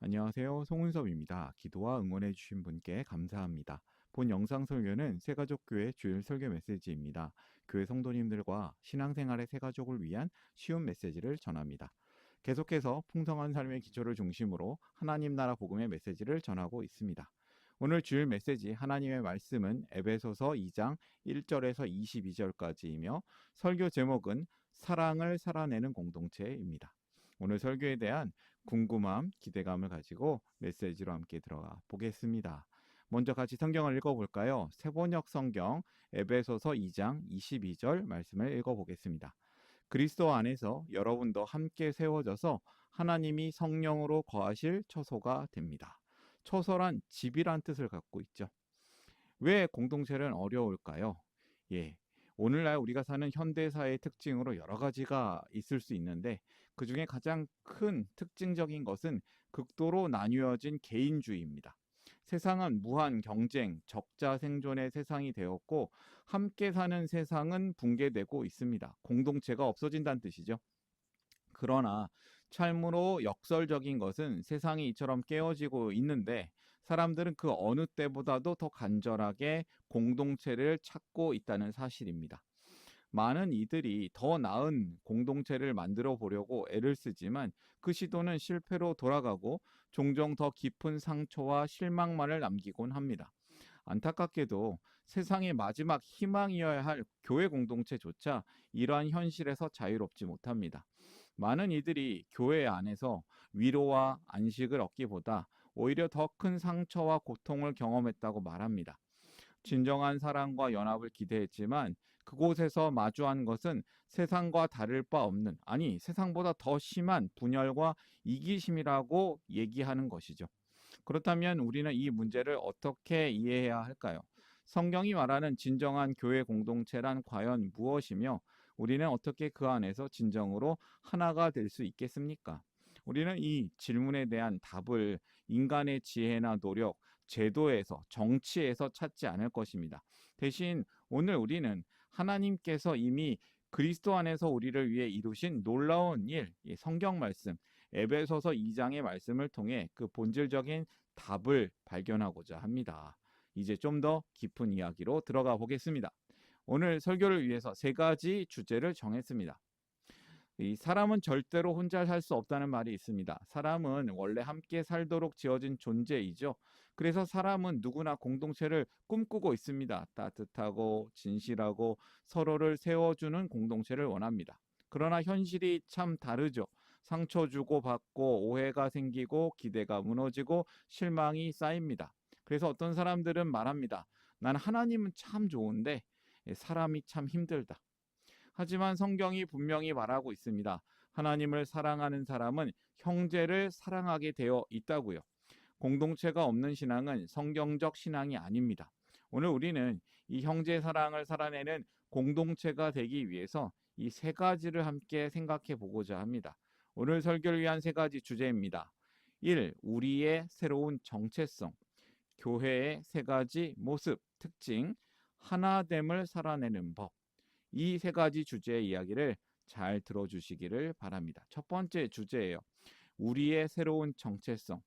안녕하세요. 송은섭입니다. 기도와 응원해 주신 분께 감사합니다. 본 영상 설교는 새가족교회 주일 설교 메시지입니다. 교회 성도님들과 신앙생활의 새가족을 위한 쉬운 메시지를 전합니다. 계속해서 풍성한 삶의 기초를 중심으로 하나님 나라 복음의 메시지를 전하고 있습니다. 오늘 주일 메시지 하나님의 말씀은 에베소서 2장 1절에서 22절까지이며 설교 제목은 사랑을 살아내는 공동체입니다. 오늘 설교에 대한 궁금함, 기대감을 가지고 메시지로 함께 들어가 보겠습니다. 먼저 같이 성경을 읽어볼까요? 세번역 성경 에베소서 2장 22절 말씀을 읽어보겠습니다. 그리스도 안에서 여러분도 함께 세워져서 하나님이 성령으로 거하실 처소가 됩니다. 처소란 집이란 뜻을 갖고 있죠. 왜 공동체는 어려울까요? 오늘날 우리가 사는 현대사의 특징으로 여러 가지가 있을 수 있는데 그중에 가장 큰 특징적인 것은 극도로 나뉘어진 개인주의입니다. 세상은 무한 경쟁, 적자 생존의 세상이 되었고 함께 사는 세상은 붕괴되고 있습니다. 공동체가 없어진다는 뜻이죠. 그러나 참으로 역설적인 것은 세상이 이처럼 깨어지고 있는데 사람들은 그 어느 때보다도 더 간절하게 공동체를 찾고 있다는 사실입니다. 많은 이들이 더 나은 공동체를 만들어 보려고 애를 쓰지만 그 시도는 실패로 돌아가고 종종 더 깊은 상처와 실망만을 남기곤 합니다. 안타깝게도 세상의 마지막 희망이어야 할 교회 공동체조차 이러한 현실에서 자유롭지 못합니다. 많은 이들이 교회 안에서 위로와 안식을 얻기보다 오히려 더 큰 상처와 고통을 경험했다고 말합니다. 진정한 사랑과 연합을 기대했지만 그곳에서 마주한 것은 세상과 다를 바 없는, 아니 세상보다 더 심한 분열과 이기심이라고 얘기하는 것이죠. 그렇다면 우리는 이 문제를 어떻게 이해해야 할까요? 성경이 말하는 진정한 교회 공동체란 과연 무엇이며 우리는 어떻게 그 안에서 진정으로 하나가 될 수 있겠습니까? 우리는 이 질문에 대한 답을 인간의 지혜나 노력, 제도에서, 정치에서 찾지 않을 것입니다. 대신 오늘 우리는 하나님께서 이미 그리스도 안에서 우리를 위해 이루신 놀라운 일, 성경 말씀, 에베소서 2장의 말씀을 통해 그 본질적인 답을 발견하고자 합니다. 이제 좀 더 깊은 이야기로 들어가 보겠습니다. 오늘 설교를 위해서 세 가지 주제를 정했습니다. 이 사람은 절대로 혼자 살 수 없다는 말이 있습니다. 사람은 원래 함께 살도록 지어진 존재이죠. 그래서 사람은 누구나 공동체를 꿈꾸고 있습니다. 따뜻하고 진실하고 서로를 세워주는 공동체를 원합니다. 그러나 현실이 참 다르죠. 상처 주고 받고 오해가 생기고 기대가 무너지고 실망이 쌓입니다. 그래서 어떤 사람들은 말합니다. 난 하나님은 참 좋은데 사람이 참 힘들다. 하지만 성경이 분명히 말하고 있습니다. 하나님을 사랑하는 사람은 형제를 사랑하게 되어 있다고요. 공동체가 없는 신앙은 성경적 신앙이 아닙니다. 오늘 우리는 이 형제 사랑을 살아내는 공동체가 되기 위해서 이 세 가지를 함께 생각해 보고자 합니다. 오늘 설교를 위한 세 가지 주제입니다. 1. 우리의 새로운 정체성. 교회의 세 가지 모습, 특징, 하나됨을 살아내는 법. 이 세 가지 주제의 이야기를 잘 들어주시기를 바랍니다. 첫 번째 주제예요. 우리의 새로운 정체성.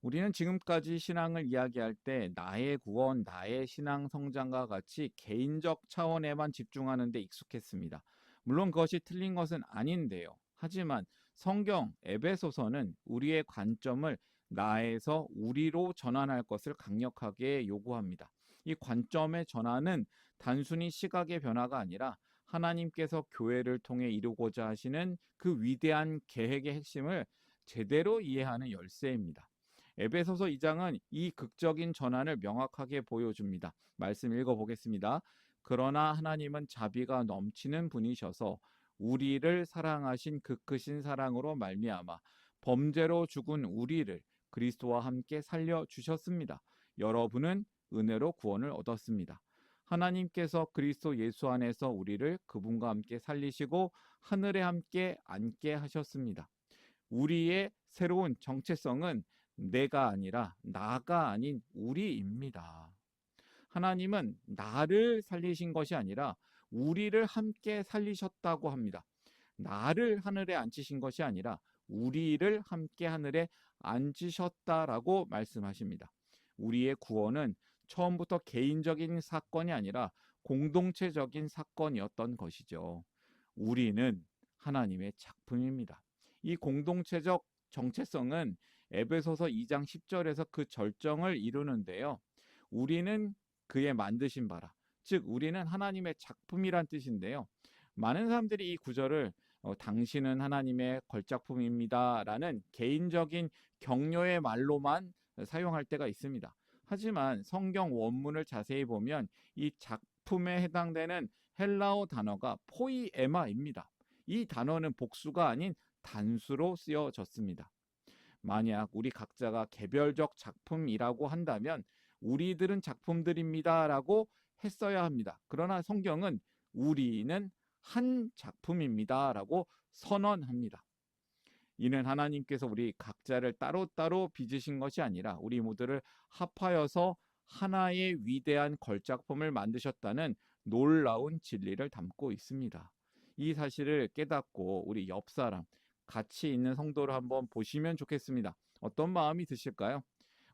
우리는 지금까지 신앙을 이야기할 때 나의 구원, 나의 신앙 성장과 같이 개인적 차원에만 집중하는 데 익숙했습니다. 물론 그것이 틀린 것은 아닌데요. 하지만 성경 에베소서는 우리의 관점을 나에서 우리로 전환할 것을 강력하게 요구합니다. 이 관점의 전환은 단순히 시각의 변화가 아니라 하나님께서 교회를 통해 이루고자 하시는 그 위대한 계획의 핵심을 제대로 이해하는 열쇠입니다. 에베소서 2장은 이 극적인 전환을 명확하게 보여줍니다. 말씀 읽어보겠습니다. 그러나 하나님은 자비가 넘치는 분이셔서 우리를 사랑하신 그 크신 사랑으로 말미암아 범죄로 죽은 우리를 그리스도와 함께 살려주셨습니다. 여러분은 은혜로 구원을 얻었습니다. 하나님께서 그리스도 예수 안에서 우리를 그분과 함께 살리시고 하늘에 함께 앉게 하셨습니다. 우리의 새로운 정체성은 내가 아니라 나가 아닌 우리입니다. 하나님은 나를 살리신 것이 아니라 우리를 함께 살리셨다고 합니다. 나를 하늘에 앉히신 것이 아니라 우리를 함께 하늘에 앉으셨다라고 말씀하십니다. 우리의 구원은 처음부터 개인적인 사건이 아니라 공동체적인 사건이었던 것이죠. 우리는 하나님의 작품입니다. 이 공동체적 정체성은 에베소서 2장 10절에서 그 절정을 이루는데요. 우리는 그의 만드신 바라. 즉 우리는 하나님의 작품이란 뜻인데요. 많은 사람들이 이 구절을 당신은 하나님의 걸작품입니다라는 개인적인 격려의 말로만 사용할 때가 있습니다. 하지만 성경 원문을 자세히 보면 이 작품에 해당되는 헬라어 단어가 포이에마입니다. 이 단어는 복수가 아닌 단수로 쓰여졌습니다. 만약 우리 각자가 개별적 작품이라고 한다면 우리들은 작품들입니다라고 했어야 합니다. 그러나 성경은 우리는 한 작품입니다라고 선언합니다. 이는 하나님께서 우리 각자를 따로따로 빚으신 것이 아니라 우리 모두를 합하여서 하나의 위대한 걸작품을 만드셨다는 놀라운 진리를 담고 있습니다. 이 사실을 깨닫고 우리 옆 사람, 같이 있는 성도를 한번 보시면 좋겠습니다. 어떤 마음이 드실까요?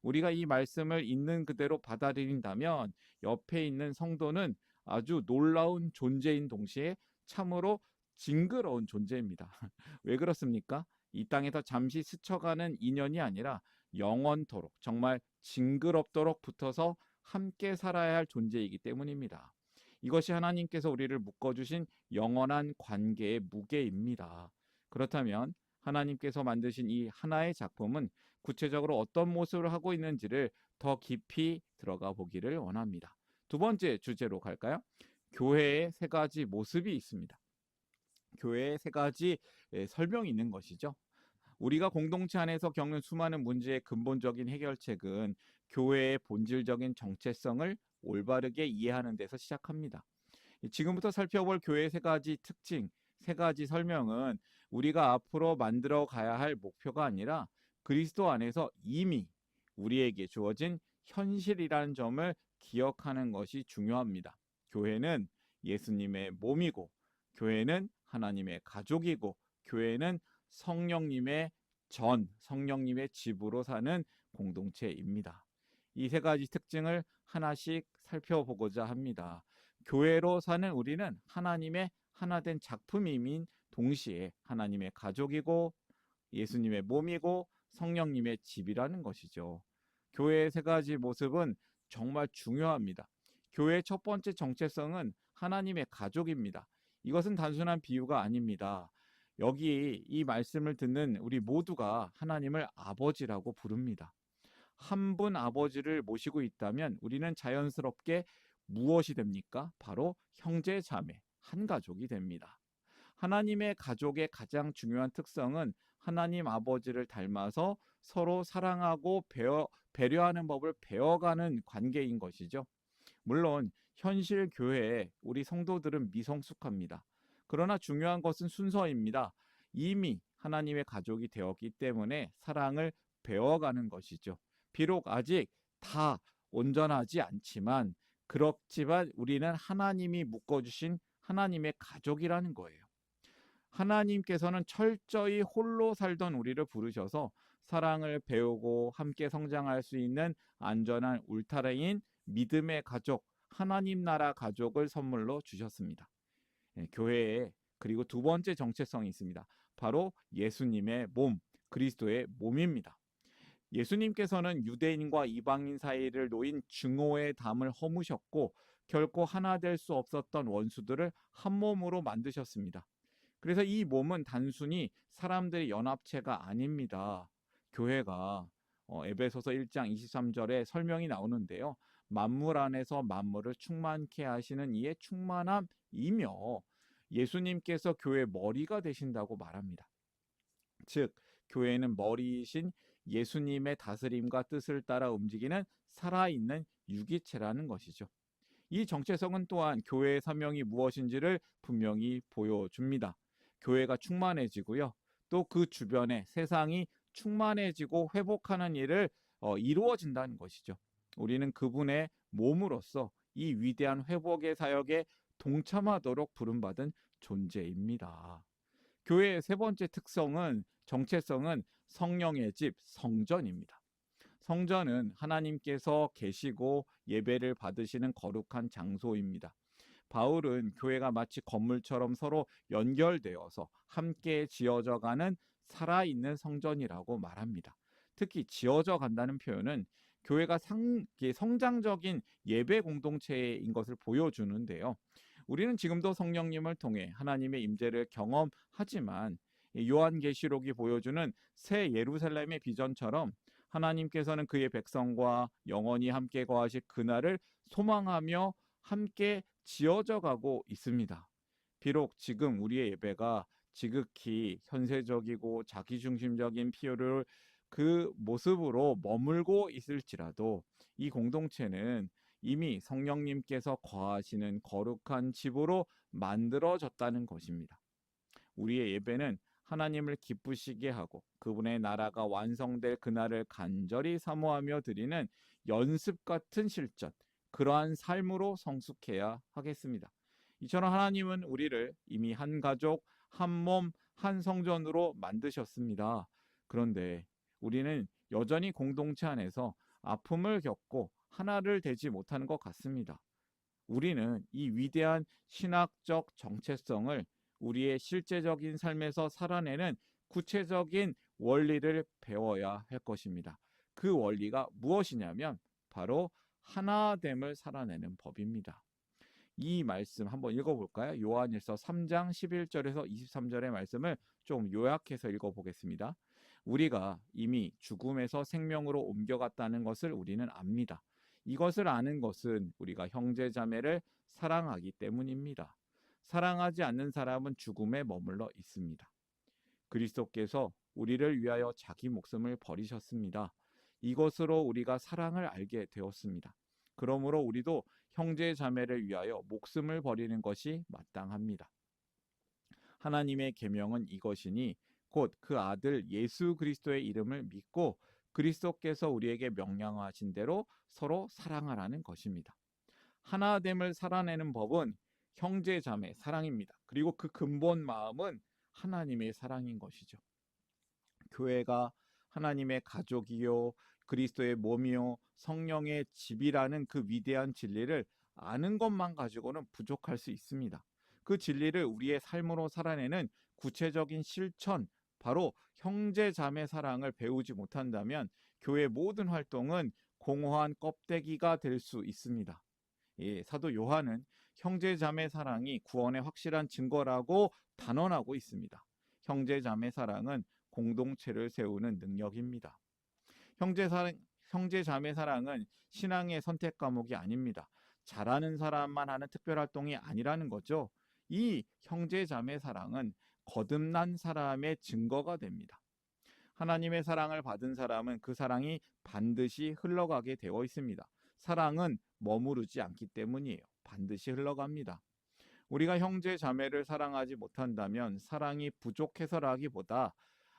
우리가 이 말씀을 있는 그대로 받아들인다면 옆에 있는 성도는 아주 놀라운 존재인 동시에 참으로 징그러운 존재입니다. 왜 그렇습니까? 이 땅에서 잠시 스쳐가는 인연이 아니라 영원토록 정말 징그럽도록 붙어서 함께 살아야 할 존재이기 때문입니다. 이것이 하나님께서 우리를 묶어주신 영원한 관계의 무게입니다. 그렇다면 하나님께서 만드신 이 하나의 작품은 구체적으로 어떤 모습을 하고 있는지를 더 깊이 들어가 보기를 원합니다. 두 번째 주제로 갈까요? 교회의 세 가지 모습이 있습니다. 교회의 세 가지 설명이 있는 것이죠. 우리가 공동체 안에서 겪는 수많은 문제의 근본적인 해결책은 교회의 본질적인 정체성을 올바르게 이해하는 데서 시작합니다. 지금부터 살펴볼 교회의 세 가지 특징, 세 가지 설명은 우리가 앞으로 만들어 가야 할 목표가 아니라 그리스도 안에서 이미 우리에게 주어진 현실이라는 점을 기억하는 것이 중요합니다. 교회는 예수님의 몸이고, 교회는 하나님의 가족이고, 교회는 성령님의 성령님의 집으로 사는 공동체입니다. 이 세 가지 특징을 하나씩 살펴보고자 합니다. 교회로 사는 우리는 하나님의 하나된 작품임인 동시에 하나님의 가족이고 예수님의 몸이고 성령님의 집이라는 것이죠. 교회의 세 가지 모습은 정말 중요합니다. 교회의 첫 번째 정체성은 하나님의 가족입니다. 이것은 단순한 비유가 아닙니다. 여기 이 말씀을 듣는 우리 모두가 하나님을 아버지라고 부릅니다. 한 분 아버지를 모시고 있다면 우리는 자연스럽게 무엇이 됩니까? 바로 형제 자매, 한 가족이 됩니다. 하나님의 가족의 가장 중요한 특성은 하나님 아버지를 닮아서 서로 사랑하고 배려하는 법을 배워가는 관계인 것이죠. 물론 현실 교회에 우리 성도들은 미성숙합니다. 그러나 중요한 것은 순서입니다. 이미 하나님의 가족이 되었기 때문에 사랑을 배워가는 것이죠. 비록 아직 다 온전하지 않지만 그렇지만 우리는 하나님이 묶어주신 하나님의 가족이라는 거예요. 하나님께서는 철저히 홀로 살던 우리를 부르셔서 사랑을 배우고 함께 성장할 수 있는 안전한 울타리인 믿음의 가족, 하나님 나라 가족을 선물로 주셨습니다. 교회에 그리고 두 번째 정체성이 있습니다. 바로 예수님의 몸, 그리스도의 몸입니다. 예수님께서는 유대인과 이방인 사이를 놓인 증오의 담을 허무셨고 결코 하나 될 수 없었던 원수들을 한 몸으로 만드셨습니다. 그래서 이 몸은 단순히 사람들의 연합체가 아닙니다. 교회가 에베소서 1장 23절에 설명이 나오는데요. 만물 안에서 만물을 충만케 하시는 이의 충만함이며 예수님께서 교회 머리가 되신다고 말합니다. 즉 교회는 머리이신 예수님의 다스림과 뜻을 따라 움직이는 살아있는 유기체라는 것이죠. 이 정체성은 또한 교회의 사명이 무엇인지를 분명히 보여줍니다. 교회가 충만해지고요. 또 그 주변에 세상이 충만해지고 회복하는 일을 이루어진다는 것이죠. 우리는 그분의 몸으로서 이 위대한 회복의 사역에 동참하도록 부름받은 존재입니다. 교회의 세 번째 정체성은 성령의 집, 성전입니다. 성전은 하나님께서 계시고 예배를 받으시는 거룩한 장소입니다. 바울은 교회가 마치 건물처럼 서로 연결되어서 함께 지어져 가는 살아있는 성전이라고 말합니다. 특히 지어져 간다는 표현은 교회가 성장적인 예배 공동체인 것을 보여주는데요. 우리는 지금도 성령님을 통해 하나님의 임재를 경험하지만 요한계시록이 보여주는 새 예루살렘의 비전처럼 하나님께서는 그의 백성과 영원히 함께 거하실 그날을 소망하며 함께 지어져 가고 있습니다. 비록 지금 우리의 예배가 지극히 현세적이고 자기중심적인 필요를 그 모습으로 머물고 있을지라도 이 공동체는 이미 성령님께서 거하시는 거룩한 집으로 만들어졌다는 것입니다. 우리의 예배는 하나님을 기쁘시게 하고 그분의 나라가 완성될 그날을 간절히 사모하며 드리는 연습 같은 실전, 그러한 삶으로 성숙해야 하겠습니다. 이처럼 하나님은 우리를 이미 한 가족, 한 몸, 한 성전으로 만드셨습니다. 그런데 우리는 여전히 공동체 안에서 아픔을 겪고 하나를 되지 못하는 것 같습니다. 우리는 이 위대한 신학적 정체성을 우리의 실제적인 삶에서 살아내는 구체적인 원리를 배워야 할 것입니다. 그 원리가 무엇이냐면 바로 하나됨을 살아내는 법입니다. 이 말씀 한번 읽어볼까요? 요한일서 3장 11절에서 23절의 말씀을 좀 요약해서 읽어보겠습니다. 우리가 이미 죽음에서 생명으로 옮겨갔다는 것을 우리는 압니다. 이것을 아는 것은 우리가 형제 자매를 사랑하기 때문입니다. 사랑하지 않는 사람은 죽음에 머물러 있습니다. 그리스도께서 우리를 위하여 자기 목숨을 버리셨습니다. 이것으로 우리가 사랑을 알게 되었습니다. 그러므로 우리도 형제 자매를 위하여 목숨을 버리는 것이 마땅합니다. 하나님의 계명은 이것이니 곧 그 아들 예수 그리스도의 이름을 믿고 그리스도께서 우리에게 명령하신 대로 서로 사랑하라는 것입니다. 하나됨을 살아내는 법은 형제 자매 사랑입니다. 그리고 그 근본 마음은 하나님의 사랑인 것이죠. 교회가 하나님의 가족이요 그리스도의 몸이요 성령의 집이라는 그 위대한 진리를 아는 것만 가지고는 부족할 수 있습니다. 그 진리를 우리의 삶으로 살아내는 구체적인 실천, 바로 형제 자매 사랑을 배우지 못한다면 교회 모든 활동은 공허한 껍데기가 될 수 있습니다. 사도 요한은 형제 자매 사랑이 구원의 확실한 증거라고 단언하고 있습니다. 형제 자매 사랑은 공동체를 세우는 능력입니다. 형제 자매 사랑은 신앙의 선택 과목이 아닙니다. 잘하는 사람만 하는 특별 활동이 아니라는 거죠. 이 형제 자매 사랑은 거듭난 사람의 증거가 됩니다. 하나님의 사랑을 받은 사람은 그 사랑이 반드시 흘러가게 되어 있습니다. 사랑은 머무르지 않기 때문이에요. 반드시 흘러갑니다. 우리가 형제 자매를 사랑하지 못한다면 사랑이 부족해서라기보다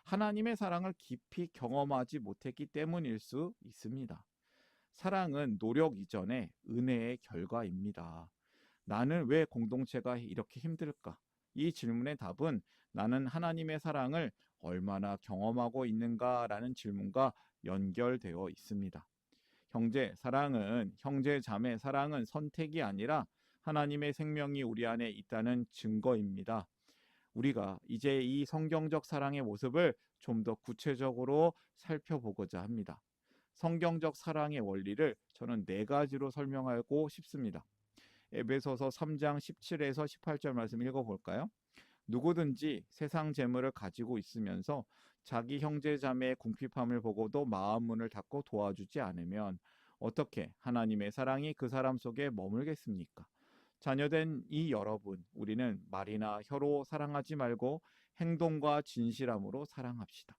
하나님의 사랑을 깊이 경험하지 못했기 때문일 수 있습니다. 사랑은 노력 이전에 은혜의 결과입니다. 나는 왜 공동체가 이렇게 힘들까? 이 질문의 답은 나는 하나님의 사랑을 얼마나 경험하고 있는가라는 질문과 연결되어 있습니다. 형제 자매 사랑은 선택이 아니라 하나님의 생명이 우리 안에 있다는 증거입니다. 우리가 이제 이 성경적 사랑의 모습을 좀 더 구체적으로 살펴보고자 합니다. 성경적 사랑의 원리를 저는 4가지로 설명하고 싶습니다. 에베소서 3장 17에서 18절 말씀 읽어볼까요? 누구든지 세상 재물을 가지고 있으면서 자기 형제 자매의 궁핍함을 보고도 마음 문을 닫고 도와주지 않으면 어떻게 하나님의 사랑이 그 사람 속에 머물겠습니까? 자녀된 이 여러분, 우리는 말이나 혀로 사랑하지 말고 행동과 진실함으로 사랑합시다.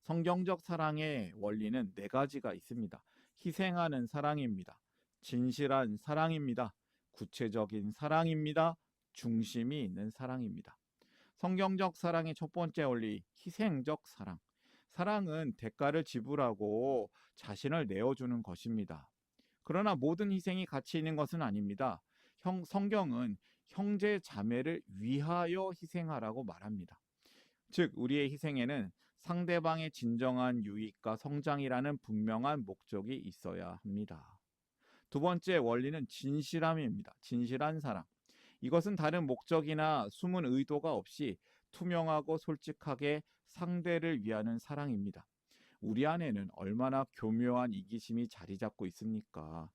성경적 사랑의 원리는 4가지가 있습니다. 희생하는 사랑입니다. 진실한 사랑입니다. 구체적인 사랑입니다. 중심이 있는 사랑입니다. 성경적 사랑의 첫 번째 원리, 희생적 사랑. 사랑은 대가를 지불하고 자신을 내어주는 것입니다. 그러나 모든 희생이 가치 있는 것은 아닙니다. 성경은 형제 자매를 위하여 희생하라고 말합니다. 즉 우리의 희생에는 상대방의 진정한 유익과 성장이라는 분명한 목적이 있어야 합니다. 두 번째 원리는 진실함입니다. 진실한 사랑. 이것은 다른 목적이나 숨은 의도가 없이 투명하고 솔직하게 상대를 위하는 사랑입니다. 우리 안에는 얼마나 교묘한 이기심이 자리 잡고 있습니까?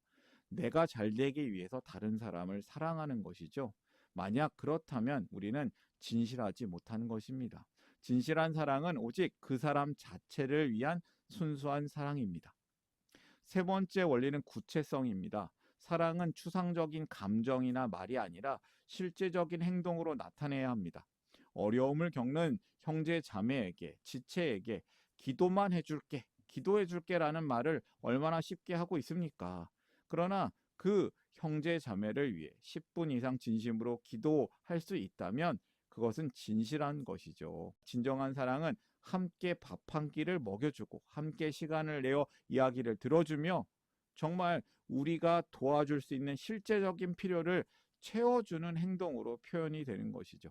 내가 잘 되기 위해서 다른 사람을 사랑하는 것이죠. 만약 그렇다면 우리는 진실하지 못한 것입니다. 진실한 사랑은 오직 그 사람 자체를 위한 순수한 사랑입니다. 세 번째 원리는 구체성입니다. 사랑은 추상적인 감정이나 말이 아니라 실제적인 행동으로 나타내야 합니다. 어려움을 겪는 형제 자매에게, 지체에게 기도만 해줄게, 기도해줄게라는 말을 얼마나 쉽게 하고 있습니까? 그러나 그 형제 자매를 위해 10분 이상 진심으로 기도할 수 있다면 그것은 진실한 것이죠. 진정한 사랑은 함께 밥 한 끼를 먹여주고 함께 시간을 내어 이야기를 들어주며 정말 우리가 도와줄 수 있는 실제적인 필요를 채워주는 행동으로 표현이 되는 것이죠.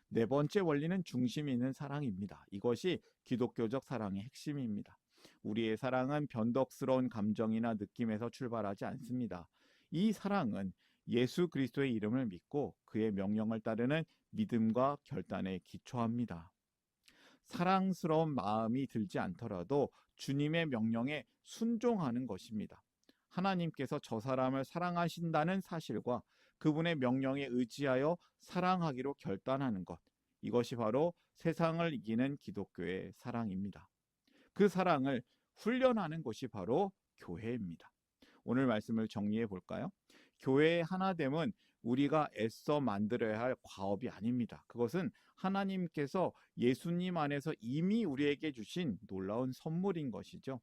네 번째 원리는 중심 있는 사랑입니다. 이것이 기독교적 사랑의 핵심입니다. 우리의 사랑은 변덕스러운 감정이나 느낌에서 출발하지 않습니다. 이 사랑은 예수 그리스도의 이름을 믿고 그의 명령을 따르는 믿음과 결단에 기초합니다. 사랑스러운 마음이 들지 않더라도 주님의 명령에 순종하는 것입니다. 하나님께서 저 사람을 사랑하신다는 사실과 그분의 명령에 의지하여 사랑하기로 결단하는 것. 이것이 바로 세상을 이기는 기독교의 사랑입니다. 그 사랑을 훈련하는 것이 바로 교회입니다. 오늘 말씀을 정리해 볼까요? 교회의 하나됨은 우리가 애써 만들어야 할 과업이 아닙니다. 그것은 하나님께서 예수님 안에서 이미 우리에게 주신 놀라운 선물인 것이죠.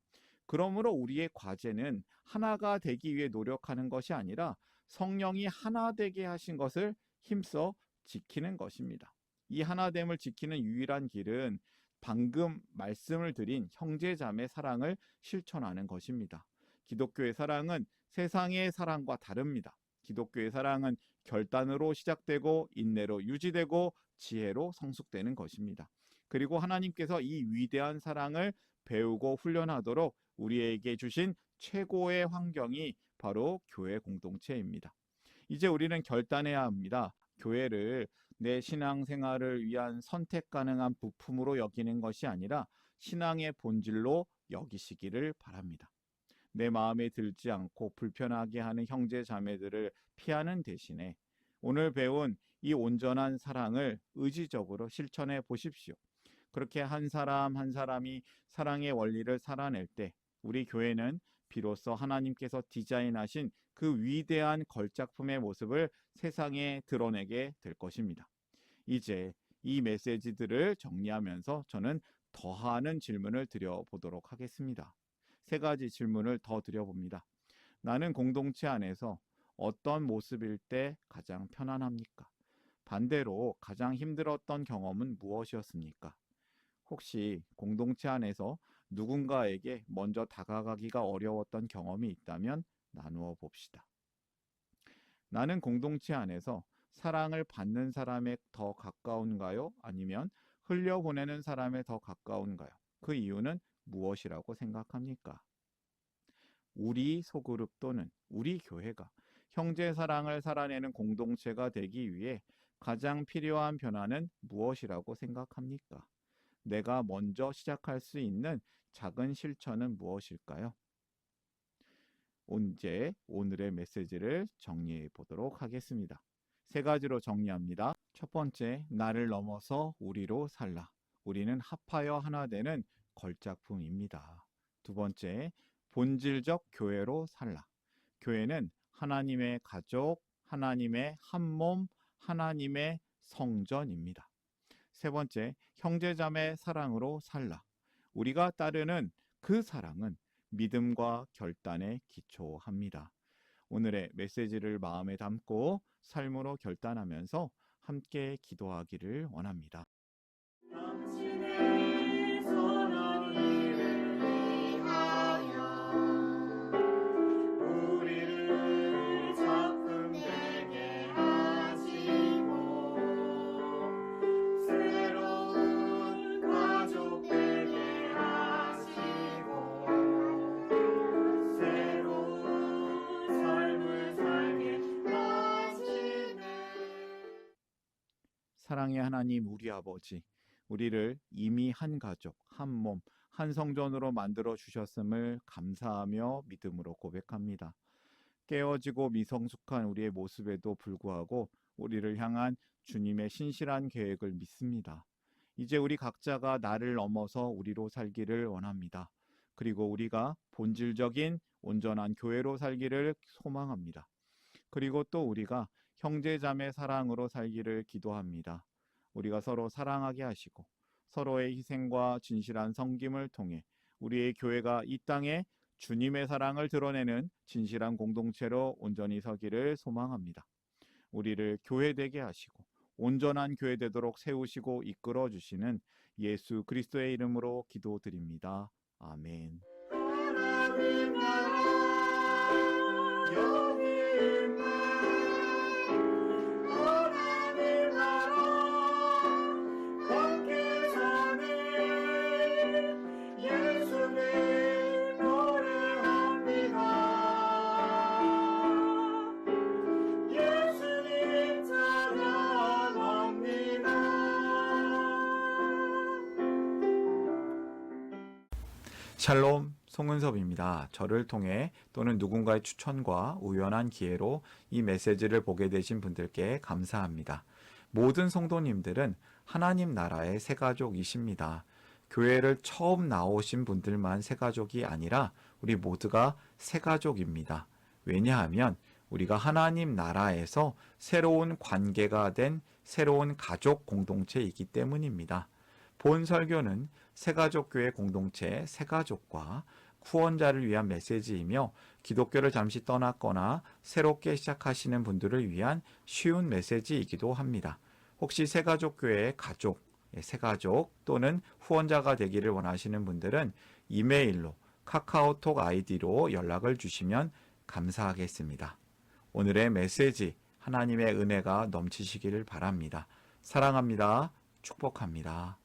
그러므로 우리의 과제는 하나가 되기 위해 노력하는 것이 아니라 성령이 하나 되게 하신 것을 힘써 지키는 것입니다. 이 하나됨을 지키는 유일한 길은 방금 말씀을 드린 형제자매 사랑을 실천하는 것입니다. 기독교의 사랑은 세상의 사랑과 다릅니다. 기독교의 사랑은 결단으로 시작되고 인내로 유지되고 지혜로 성숙되는 것입니다. 그리고 하나님께서 이 위대한 사랑을 배우고 훈련하도록 우리에게 주신 최고의 환경이 바로 교회 공동체입니다. 이제 우리는 결단해야 합니다. 교회를 내 신앙생활을 위한 선택 가능한 부품으로 여기는 것이 아니라 신앙의 본질로 여기시기를 바랍니다. 내 마음에 들지 않고 불편하게 하는 형제 자매들을 피하는 대신에 오늘 배운 이 온전한 사랑을 의지적으로 실천해 보십시오. 그렇게 한 사람 한 사람이 사랑의 원리를 살아낼 때 우리 교회는 비로소 하나님께서 디자인하신 그 위대한 걸작품의 모습을 세상에 드러내게 될 것입니다. 이제 이 메시지들을 정리하면서 저는 더하는 질문을 드려보도록 하겠습니다. 세 가지 질문을 더 드려봅니다. 나는 공동체 안에서 어떤 모습일 때 가장 편안합니까? 반대로 가장 힘들었던 경험은 무엇이었습니까? 혹시 공동체 안에서 누군가에게 먼저 다가가기가 어려웠던 경험이 있다면 나누어 봅시다. 나는 공동체 안에서 사랑을 받는 사람에 더 가까운가요? 아니면 흘려보내는 사람에 더 가까운가요? 그 이유는 무엇이라고 생각합니까? 우리 소그룹 또는 우리 교회가 형제 사랑을 살아내는 공동체가 되기 위해 가장 필요한 변화는 무엇이라고 생각합니까? 내가 먼저 시작할 수 있는 작은 실천은 무엇일까요? 이제 오늘의 메시지를 정리해 보도록 하겠습니다. 세 가지로 정리합니다. 첫 번째, 나를 넘어서 우리로 살라. 우리는 합하여 하나 되는 걸작품입니다. 두 번째, 본질적 교회로 살라. 교회는 하나님의 가족, 하나님의 한 몸, 하나님의 성전입니다. 세 번째, 형제자매 사랑으로 살라. 우리가 따르는 그 사랑은 믿음과 결단에 기초합니다. 오늘의 메시지를 마음에 담고 삶으로 결단하면서 함께 기도하기를 원합니다. 당신의 선한 일을 위하여 우리를 작품 되게 하시고 사랑의 하나님 우리 아버지, 우리를 이미 한 가족, 한 몸, 한 성전으로 만들어 주셨음을 감사하며 믿음으로 고백합니다. 깨어지고 미성숙한 우리의 모습에도 불구하고 우리를 향한 주님의 신실한 계획을 믿습니다. 이제 우리 각자가 나를 넘어서 우리로 살기를 원합니다. 그리고 우리가 본질적인 온전한 교회로 살기를 소망합니다. 그리고 또 우리가 형제자매 사랑으로 살기를 기도합니다. 우리가 서로 사랑하게 하시고 서로의 희생과 진실한 섬김을 통해 우리의 교회가 이 땅에 주님의 사랑을 드러내는 진실한 공동체로 온전히 서기를 소망합니다. 우리를 교회되게 하시고 온전한 교회 되도록 세우시고 이끌어 주시는 예수 그리스도의 이름으로 기도드립니다. 아멘. 하나님 나라 여기 있네. 하나님 나라 함께 사네. 예수님 노래합니다. 예수님 찬양합니다. 샬롬, 송은섭입니다. 저를 통해 또는 누군가의 추천과 우연한 기회로 이 메시지를 보게 되신 분들께 감사합니다. 모든 성도님들은 하나님 나라의 새가족이십니다. 교회를 처음 나오신 분들만 새가족이 아니라 우리 모두가 새가족입니다. 왜냐하면 우리가 하나님 나라에서 새로운 관계가 된 새로운 가족 공동체이기 때문입니다. 본 설교는 새가족교회 공동체 새가족과 후원자를 위한 메시지이며 기독교를 잠시 떠났거나 새롭게 시작하시는 분들을 위한 쉬운 메시지이기도 합니다. 혹시 새가족교회의 가족, 새가족 또는 후원자가 되기를 원하시는 분들은 이메일로 카카오톡 아이디로 연락을 주시면 감사하겠습니다. 오늘의 메시지 하나님의 은혜가 넘치시기를 바랍니다. 사랑합니다. 축복합니다.